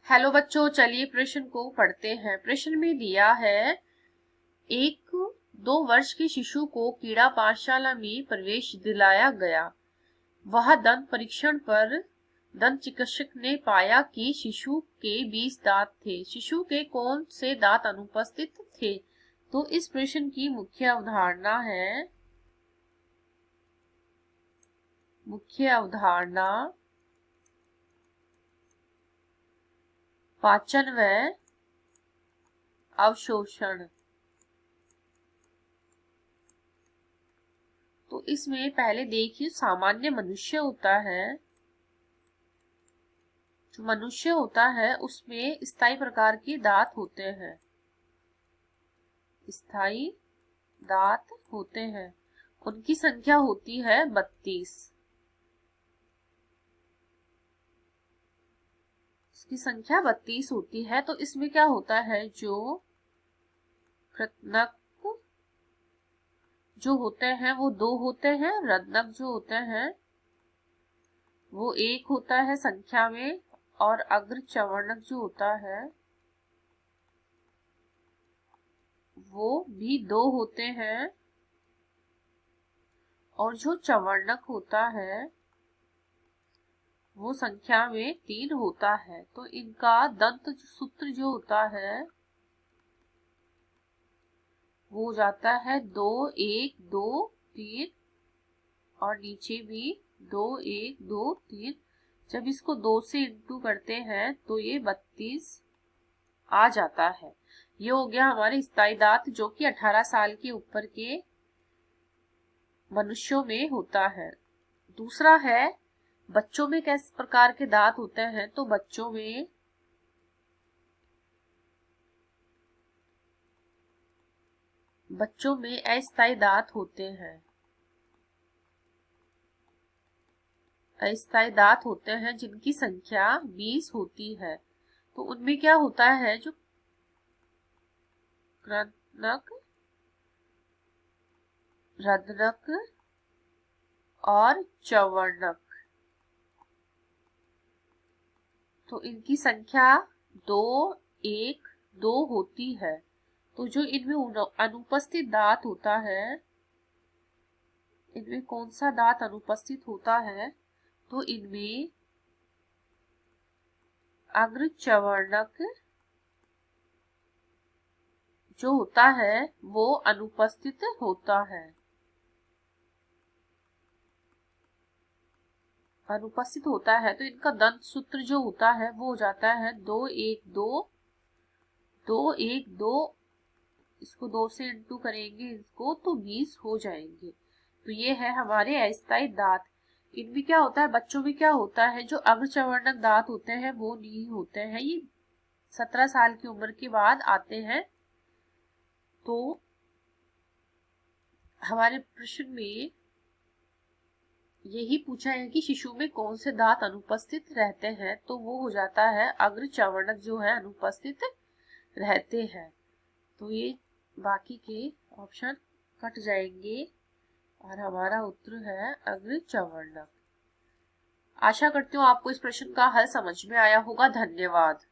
Hello बच्चों, चलिए प्रश्न को पढ़ते हैं। प्रश्न में दिया है, एक 2 वर्ष के शिशु को कीड़ा पाठशाला में प्रवेश दिलाया गया। वह दंत परीक्षण पर दंत चिकित्सक ने पाया कि शिशु के 20 दांत थे। शिशु के कौन से दांत अनुपस्थित थे? तो इस प्रश्न की मुख्य अवधारणा पाचन व अवशोषण। तो इसमें पहले देखिए, सामान्य मनुष्य होता है, जो मनुष्य होता है उसमें स्थायी प्रकार के दांत होते हैं। स्थायी दांत होते हैं, उनकी संख्या होती है 32। इसकी संख्या 32 होती है। तो इसमें क्या होता है, जो कृतनक जो होते हैं वो 2 होते हैं, रदनक जो होते हैं वो 1 होता है संख्या में, और अग्र चवर्णक जो होता है वो भी 2 होते हैं, और जो चवर्णक होता है वो संख्या में 3 होता है। तो इनका दंत सूत्र जो होता है वो हो जाता है 2 1 2 3, और नीचे भी 2 1 2 3। जब इसको 2 से इंटू करते हैं तो ये 32 आ जाता है। ये हो गया हमारे स्थायी दांत, जो कि 18 साल के ऊपर के मनुष्यों में होता है। दूसरा है, बच्चों में किस प्रकार के दांत होते हैं? तो बच्चों में अस्थायी दांत होते हैं। अस्थायी दांत होते हैं जिनकी संख्या 20 होती है। तो उनमें क्या होता है, जो कृतनक, रदनक और चवर्णक, तो इनकी संख्या 2 1 2 होती है। तो जो इनमें अनुपस्थित दांत होता है, इनमें कौन सा दांत अनुपस्थित होता है? तो इनमें अग्र चवर्णक जो होता है वो अनुपस्थित होता है। अनुपस्थित होता है तो इनका दंत सूत्र जो होता है वो हो जाता है 2 1 2 2 1 2। इसको 2 से इंटू करेंगे इसको तो 20 हो जाएंगे। तो ये है हमारे अस्थायी दांत। इनमें क्या होता है, बच्चों में क्या होता है, जो अग्रचवर्णक दांत होते हैं वो नहीं होते हैं। ये 17 साल की उम्र के बाद आते हैं। तो हमारे प्रश्न में यही पूछा है कि शिशु में कौन से दांत अनुपस्थित रहते हैं? तो वो हो जाता है अग्र चवर्णक जो है अनुपस्थित रहते हैं। तो ये बाकी के ऑप्शन कट जाएंगे और हमारा उत्तर है अग्र चवर्णक। आशा करती हूँ आपको इस प्रश्न का हल समझ में आया होगा। धन्यवाद।